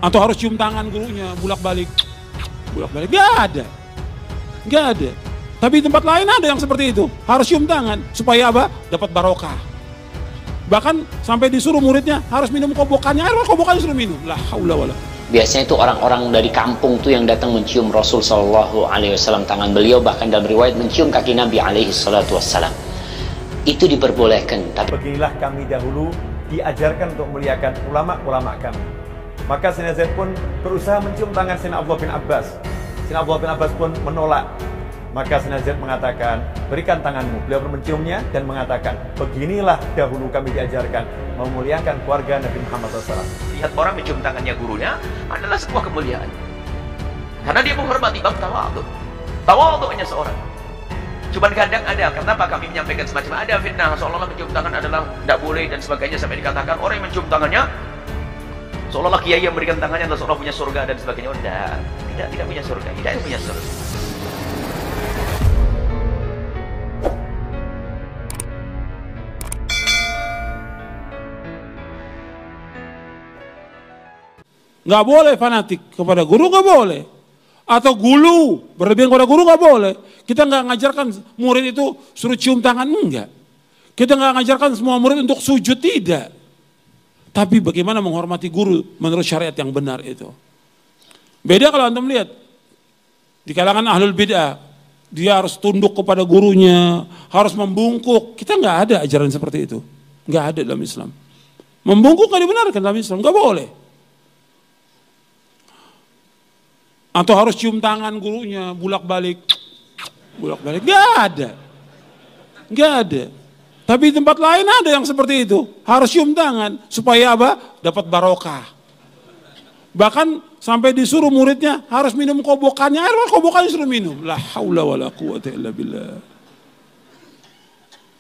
Atau harus cium tangan gurunya, bolak-balik. Nggak ada. Nggak ada. Tapi di tempat lain ada yang seperti itu. Harus cium tangan. Supaya apa? Dapat barokah. Bahkan sampai disuruh muridnya harus minum kobokannya. Air kobokannya suruh minum. La haula wala. Biasanya itu orang-orang dari kampung tuh yang datang mencium Rasul Shallallahu Alaihi Wasallam, tangan beliau, bahkan dalam riwayat mencium kaki Nabi Alaihi Wasallam. Itu diperbolehkan. Tapi beginilah kami dahulu diajarkan untuk memuliakan ulama-ulama kami. Maka Sayyidina Zaid pun berusaha mencium tangan Sayyidina Abdullah bin Abbas. Sayyidina Abdullah bin Abbas pun menolak. Maka Sayyidina Zaid mengatakan, berikan tanganmu. Beliau pun menciumnya dan mengatakan, beginilah dahulu kami diajarkan memuliakan keluarga Nabi Muhammad SAW. Lihat orang mencium tangannya gurunya adalah sebuah kemuliaan. Karena dia menghormati bab tawadhu. Tawadhunya seorang. Cuman kadang ada, kenapa kami menyampaikan semacam ada fitnah seolah-olah mencium tangan adalah tidak boleh dan sebagainya, sampai dikatakan orang yang mencium tangannya seolah-olah kiai yang memberikan tangannya adalah seolah punya surga dan sebagainya. Oh, tidak punya surga, tidak punya surga. Nggak boleh fanatik kepada guru, nggak boleh. Atau gulu, berlebihan kepada guru nggak boleh. Kita nggak ngajarkan murid itu suruh cium tangan, enggak. Kita nggak ngajarkan semua murid untuk sujud, tidak. Tapi bagaimana menghormati guru menurut syariat yang benar itu. Beda kalau antum lihat di kalangan ahlul bid'ah, dia harus tunduk kepada gurunya, harus membungkuk. Kita nggak ada ajaran seperti itu, nggak ada dalam Islam. Membungkuk nggak dibenarkan dalam Islam, nggak boleh. Atau harus cium tangan gurunya, bolak-balik, nggak ada. Tapi di tempat lain ada yang seperti itu, harus cium tangan, supaya apa? Dapat barokah. Bahkan sampai disuruh muridnya harus minum kobokannya, air kobokannya suruh minum. La haula wala quwwata illa billah.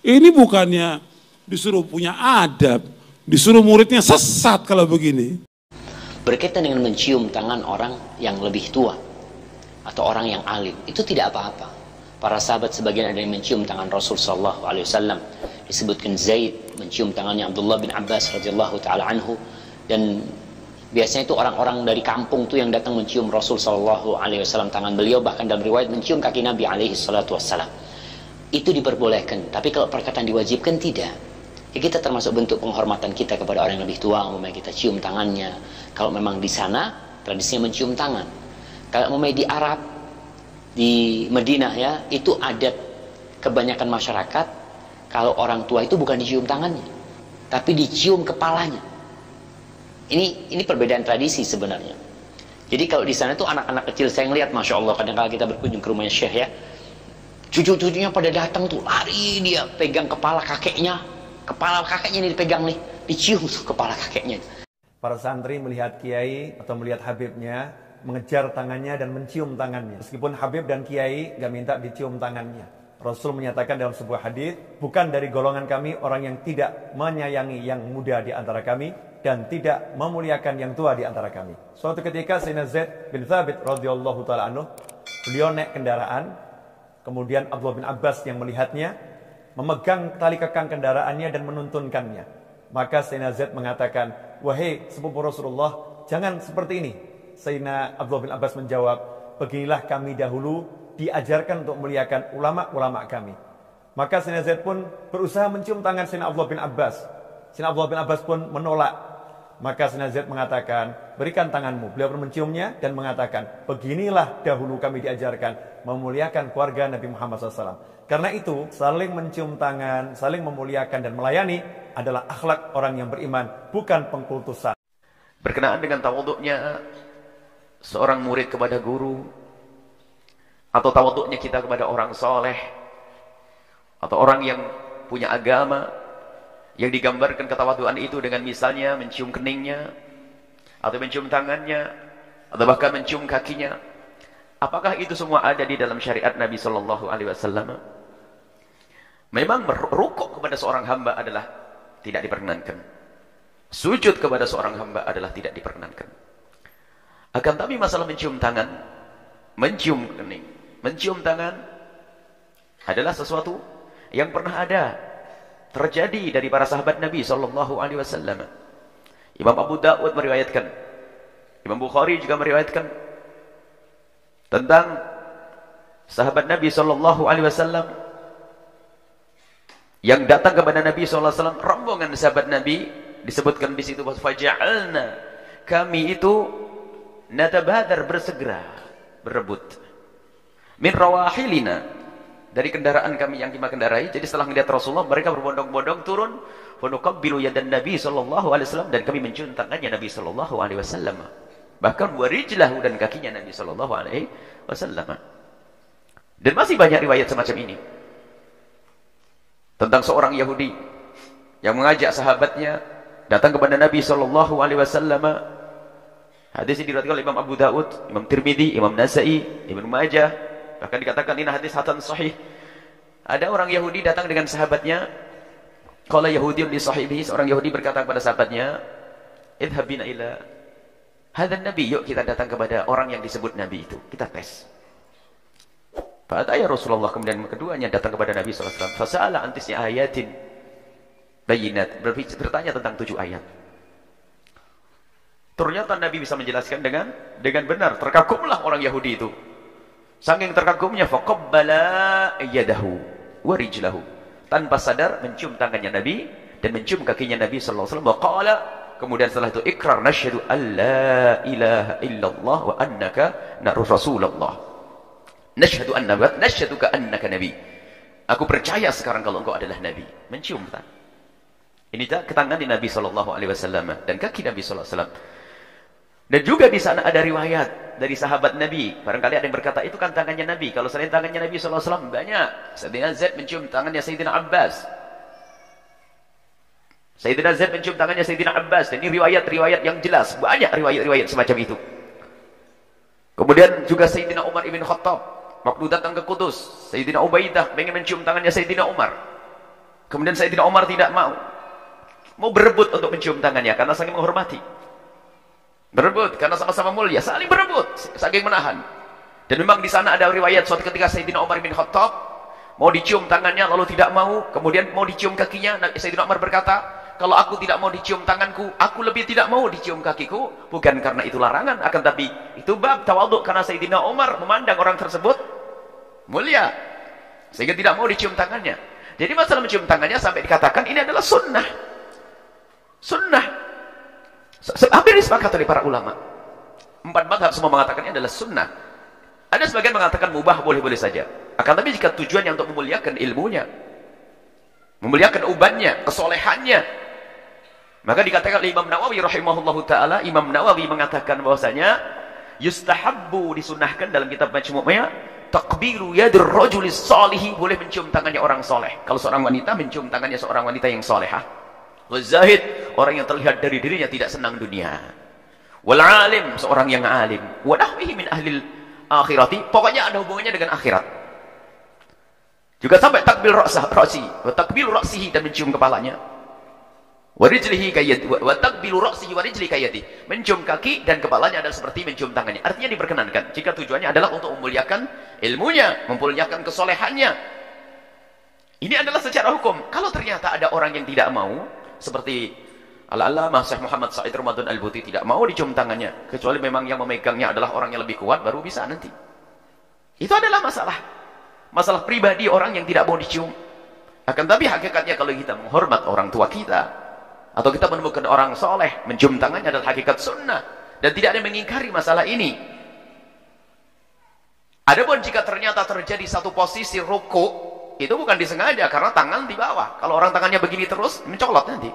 Ini bukannya disuruh punya adab, disuruh muridnya sesat kalau begini. berkaitan dengan mencium tangan orang yang lebih tua atau orang yang alim, itu tidak apa-apa. Para sahabat sebagian ada yang mencium tangan Rasul sallallahu alaihi wasallam. Disebutkan Zaid mencium tangannya Abdullah bin Abbas radhiyallahu taala anhu, dan biasanya itu orang-orang dari kampung tuh yang datang mencium Rasul sallallahu alaihi wasallam, tangan beliau, bahkan dalam riwayat mencium kaki Nabi alaihi salatu wassalam. Itu diperbolehkan, tapi kalau perkataan diwajibkan tidak. Ya, kita termasuk bentuk penghormatan kita kepada orang yang lebih tua, umumnya kita cium tangannya. Kalau memang di sana tradisinya mencium tangan. Kalau umumnya di Arab, di Madinah ya, itu adat kebanyakan masyarakat, kalau orang tua itu bukan dicium tangannya, tapi dicium kepalanya. Ini perbedaan tradisi sebenarnya. Jadi kalau di sana tuh anak-anak kecil, saya ngeliat, masya Allah, kadang-kadang kita berkunjung ke rumahnya Syekh ya, cucu-cucunya pada datang tuh lari, dia pegang kepala kakeknya ini dipegang nih, dicium tuh kepala kakeknya. Para santri melihat kiai atau melihat habibnya, mengejar tangannya dan mencium tangannya. Meskipun habib dan kiai gak minta dicium tangannya. Rasul menyatakan dalam sebuah hadis, bukan dari golongan kami orang yang tidak menyayangi yang muda di antara kami dan tidak memuliakan yang tua di antara kami. Suatu ketika Sayyidina Zaid bin Thabit radhiyallahu taala anhu, beliau naik kendaraan, kemudian Abdullah bin Abbas yang melihatnya memegang tali kekang kendaraannya dan menuntunkannya. Maka Sayyidina Zaid mengatakan, wahai sepupu Rasulullah, jangan seperti ini. Sayyidina Abdullah bin Abbas menjawab, beginilah kami dahulu diajarkan untuk memuliakan ulama-ulama kami. Maka Sayyidina Zaid pun berusaha mencium tangan Sayyidina Abdullah bin Abbas. Sayyidina Abdullah bin Abbas pun menolak. Maka Sayyidina Zaid mengatakan, berikan tanganmu. Beliau pun menciumnya dan mengatakan, beginilah dahulu kami diajarkan memuliakan keluarga Nabi Muhammad SAW. Karena itu, saling mencium tangan, saling memuliakan dan melayani adalah akhlak orang yang beriman, bukan pengkultusan. Berkenaan dengan tawaduknya seorang murid kepada guru, atau tawaduknya kita kepada orang soleh, atau orang yang punya agama, yang digambarkan ketawaduan itu dengan misalnya mencium keningnya, atau mencium tangannya, atau bahkan mencium kakinya. Apakah itu semua ada di dalam syariat Nabi Sallallahu Alaihi Wasallam? Memang merukuk kepada seorang hamba adalah tidak diperkenankan. Sujud kepada seorang hamba adalah tidak diperkenankan. Akan tapi masalah mencium tangan, mencium kening, mencium tangan adalah sesuatu yang pernah ada terjadi dari para sahabat Nabi Sallallahu Alaihi Wasallam. Imam Abu Dawud meriwayatkan Imam Bukhari juga meriwayatkan tentang sahabat Nabi sallallahu alaihi wasallam yang datang kepada Nabi sallallahu alaihi wasallam, rombongan sahabat Nabi disebutkan di situ faja'alna, kami itu natabadar, bersegera, berebut min rawahilina, dari kendaraan kami yang kita kendarai. Jadi setelah melihat Rasulullah, mereka berbondong-bondong turun, wa nuqabbilu yadan Nabi sallallahu alaihi wasallam, dan kami mencium tangannya Nabi sallallahu alaihi wasallam. Bahkan wa rijlahu, dan kakinya Nabi sallallahu alaihi wasallam. Dan masih banyak riwayat semacam ini tentang seorang Yahudi yang mengajak sahabatnya datang kepada Nabi sallallahu alaihi wasallam. Hadis ini diriwayatkan oleh Imam Abu Daud, Imam Tirmidzi, Imam Nasa'i, Ibnu Majah. Bahkan dikatakan ini hadis hasan sahih. Ada orang Yahudi datang dengan sahabatnya. Qala Yahudiyyun li sahibihi, seorang Yahudi berkata kepada sahabatnya, "Idhhab bina ila hadzal nabi." Yuk kita datang kepada orang yang disebut nabi itu. Kita tes. Fa'ataya Rasulullah, kemudian keduanya datang kepada Nabi sallallahu alaihi wasallam. Fasa'ala an tis'i ayatin bayyinat, bertanya tentang 7 ayat. Ternyata Nabi bisa menjelaskan dengan benar. Terkagumlah orang Yahudi itu. Saking terkagumnya, faqabbala yadahu wa rijlahu, tanpa sadar mencium tangannya Nabi dan mencium kakinya Nabi sallallahu alaihi wasallam. Waqala, kemudian setelah itu ikrar, nasyhadu alla ilaha illallah wa annaka rasulullah. Nasyhaduka annaka nabi. Aku percaya sekarang kalau engkau adalah nabi. Mencium tangan. Ini tangan di Nabi sallallahu alaihi wasallam dan kaki Nabi sallallahu alaihi wasallam. Dan juga di sana ada riwayat dari sahabat Nabi. Barangkali ada yang berkata itu kan tangannya Nabi. Kalau selain tangannya Nabi sallallahu alaihi wasallam banyak. Sayyidina Zaid mencium tangannya Sayyidina Abbas. Sayyidina Zaid mencium tangannya Sayyidina Abbas. Dan ini riwayat-riwayat yang jelas. Banyak riwayat-riwayat semacam itu. Kemudian juga Sayyidina Umar ibn Khattab waktu datang ke Kudus, Sayyidina Ubaidah ingin mencium tangannya Sayyidina Umar. Kemudian Sayyidina Umar tidak mau berebut untuk mencium tangannya karena saking menghormati. Berebut karena sama-sama mulia, saling berebut, saking menahan. Dan memang di sana ada riwayat suatu ketika Sayyidina Umar bin Khattab mau dicium tangannya lalu tidak mau, kemudian mau dicium kakinya. Sayyidina Umar berkata, kalau aku tidak mau dicium tanganku, aku lebih tidak mau dicium kakiku, bukan karena itu larangan, akan tapi itu bab tawadhu, karena Sayyidina Umar memandang orang tersebut mulia sehingga tidak mau dicium tangannya. Jadi masalah mencium tangannya sampai dikatakan ini adalah sunnah. Hampir disepakati oleh para ulama. 4 mazhab semua mengatakan ini adalah sunnah. Ada sebagian mengatakan mubah, boleh-boleh saja. Akan tapi jika tujuannya untuk memuliakan ilmunya, memuliakan ubannya, kesolehannya, maka dikatakan oleh Imam Nawawi rahimahullahu ta'ala. Imam Nawawi mengatakan bahwasanya yustahabbu, disunahkan dalam kitab Majmu'nya, takbiru yadur rajulis salihi, boleh mencium tangannya orang soleh. Kalau seorang wanita mencium tangannya seorang wanita yang solehah. Wazahid, orang yang terlihat dari dirinya tidak senang dunia. Wal alim, seorang yang alim. Wa nahwihi min ahlil akhirati, pokoknya ada hubungannya dengan akhirat. Juga sampai takbil ra'si, wa takbilu ra'sihi, dan mencium kepalanya. Wa rijlihi kayyati, wa takbilu ra'sihi wa rijlihi kayyati, mencium kaki dan kepalanya adalah seperti mencium tangannya. Artinya diperkenankan jika tujuannya adalah untuk memuliakan ilmunya, memuliakan kesolehannya. Ini adalah secara hukum. Kalau ternyata ada orang yang tidak mau, seperti Al-Allamah Syekh Muhammad Sa'id Ramadan Al-Buti, tidak mau dicium tangannya, kecuali memang yang memegangnya adalah orang yang lebih kuat, baru bisa nanti. Itu adalah masalah pribadi orang yang tidak mau dicium. Akan tapi hakikatnya kalau kita menghormat orang tua kita, atau kita menemukan orang soleh, mencium tangannya adalah hakikat sunnah, dan tidak ada yang mengingkari masalah ini. Adapun jika ternyata terjadi satu posisi ruku, itu bukan disengaja, karena tangan di bawah. Kalau orang tangannya begini terus, mencolot nanti.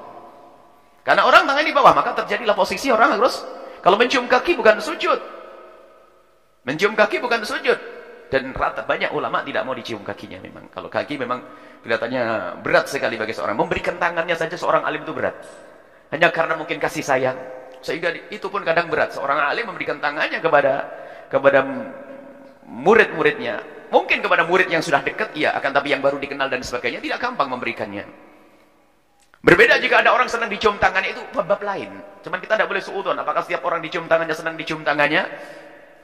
Karena orang tangan di bawah, maka terjadilah posisi orang harus, kalau mencium kaki bukan sujud. Mencium kaki bukan sujud. Dan banyak ulama tidak mau dicium kakinya memang. Kalau kaki memang kelihatannya berat sekali bagi seorang. Memberikan tangannya saja seorang alim itu berat. Hanya karena mungkin kasih sayang. Sehingga itu pun kadang berat. Seorang alim memberikan tangannya kepada murid-muridnya. Mungkin kepada murid yang sudah dekat, iya. Akan tapi yang baru dikenal dan sebagainya, tidak gampang memberikannya. Berbeda jika ada orang senang dicium tangannya, itu bab lain. Cuman kita tidak boleh suudzon. Apakah setiap orang dicium tangannya senang dicium tangannya,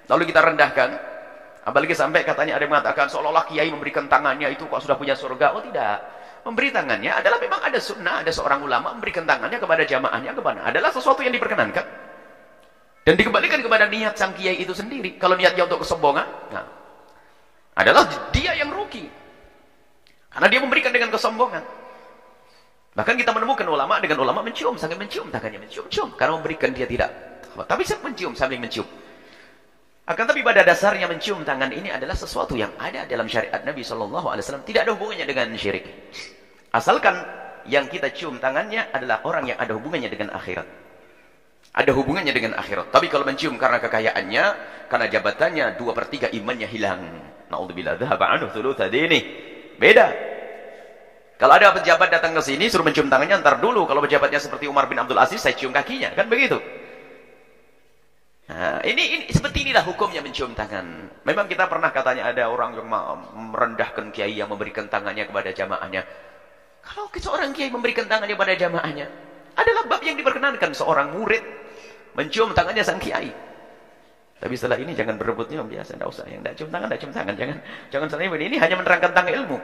lalu kita rendahkan? Apalagi sampai katanya ada yang mengatakan seolah-olah kiai memberikan tangannya itu kok sudah punya surga. Oh tidak. Memberi tangannya adalah memang ada sunnah. Ada seorang ulama memberikan tangannya kepada jamaahnya, kepada adalah sesuatu yang diperkenankan. Dan dikembalikan pada niat sang kiai itu sendiri. Kalau niatnya untuk kesombongan, nah, adalah dia yang rugi. Karena dia memberikan dengan kesombongan. Bahkan kita menemukan ulama dengan ulama mencium, sambil mencium tangannya, mencium-cium. Karena memberikan dia tidak. Tapi mencium, sambil mencium. Akan tapi pada dasarnya mencium tangan ini adalah sesuatu yang ada dalam syariat Nabi SAW. Tidak ada hubungannya dengan syirik. Asalkan yang kita cium tangannya adalah orang yang ada hubungannya dengan akhirat. Ada hubungannya dengan akhirat. Tapi kalau mencium karena kekayaannya, karena jabatannya, 2/3 imannya hilang. Na'udzubillah, dhahaba anhu thulutha dini. Beda. Kalau ada pejabat datang ke sini, suruh mencium tangannya, ntar dulu. Kalau pejabatnya seperti Umar bin Abdul Aziz, saya cium kakinya. Kan begitu. Nah, ini seperti inilah hukumnya mencium tangan. Memang kita pernah katanya ada orang yang merendahkan kiai yang memberikan tangannya kepada jamaahnya. Kalau seorang kiai memberikan tangannya kepada jamaahnya, adalah bab yang diperkenankan seorang murid mencium tangannya sang kiai. Tapi setelah ini jangan berebutnya biasa, tidak usah. Yang tidak cium tangan, jangan sampai ini hanya menerangkan tentang ilmu.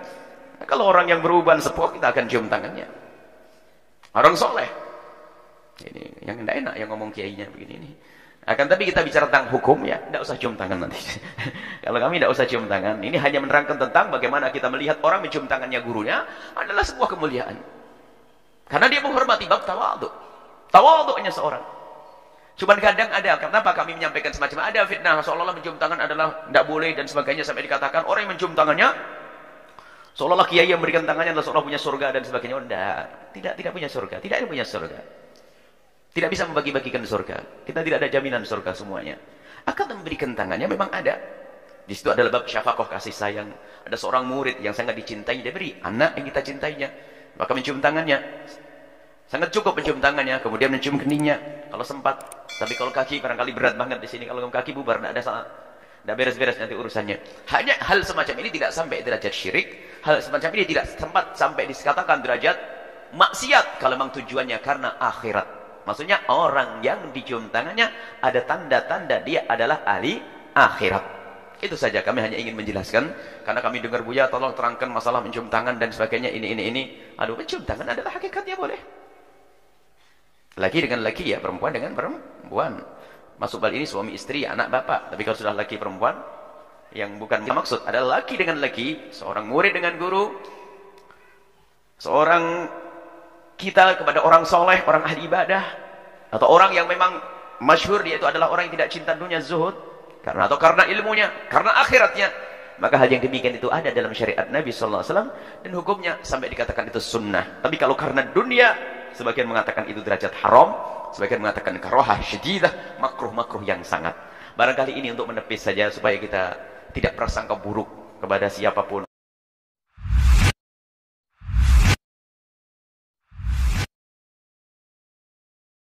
Nah, kalau orang yang beruban sepuh, kita akan cium tangannya. Orang soleh. Ini yang tidak enak yang ngomong kiainya begini ini. Akan tapi kita bicara tentang hukum ya, tidak usah cium tangan nanti. Kalau kami tidak usah cium tangan, ini hanya menerangkan tentang bagaimana kita melihat orang mencium tangannya gurunya adalah sebuah kemuliaan. Karena dia menghormati bab tawadhu. Tawadhunya seorang. Cuman kadang ada, kenapa kami menyampaikan semacam ada fitnah seolah-olah mencium tangan adalah tidak boleh dan sebagainya sampai dikatakan orang yang mencium tangannya seolah-olah kiai yang memberikan tangannya adalah seolah punya surga dan sebagainya. Oh, tidak punya surga, tidak ada punya surga. Tidak bisa membagi-bagikan surga. Kita tidak ada jaminan surga semuanya. Akan memberikan tangannya memang ada. Di situ adalah bab syafaqah, kasih sayang. Ada seorang murid yang sangat dicintai, dia beri anak yang kita cintainya. Maka mencium tangannya. Sangat cukup mencium tangannya, kemudian mencium keningnya kalau sempat. Tapi kalau kaki barangkali berat banget di sini. Kalau kaki bubar, tidak ada salah. Tidak beres-beres nanti urusannya. Hanya hal semacam ini tidak sampai derajat syirik. Hal semacam ini tidak sempat sampai dikatakan derajat maksiat kalau memang tujuannya karena akhirat. Maksudnya orang yang dicium tangannya ada tanda-tanda dia adalah ahli akhirat. Itu saja kami hanya ingin menjelaskan. Karena kami dengar Buya tolong terangkan masalah mencium tangan dan sebagainya ini. Aduh, mencium tangan adalah hakikatnya boleh. Laki dengan laki ya, perempuan dengan perempuan. Masuk bal ini suami istri, anak bapak. Tapi kalau sudah laki perempuan, yang bukan maksud adalah laki dengan laki, seorang murid dengan guru, seorang kita kepada orang soleh, orang ahli ibadah, atau orang yang memang masyhur dia itu adalah orang yang tidak cinta dunia, zuhud, atau karena ilmunya, karena akhiratnya, maka hal yang demikian itu ada dalam syariat Nabi SAW dan hukumnya sampai dikatakan itu sunnah. Tapi kalau karena dunia, sebagian mengatakan itu derajat haram, sebagian mengatakan karohah syadidah, makruh yang sangat. Barangkali ini untuk menepis saja supaya kita tidak prasangka buruk kepada siapapun.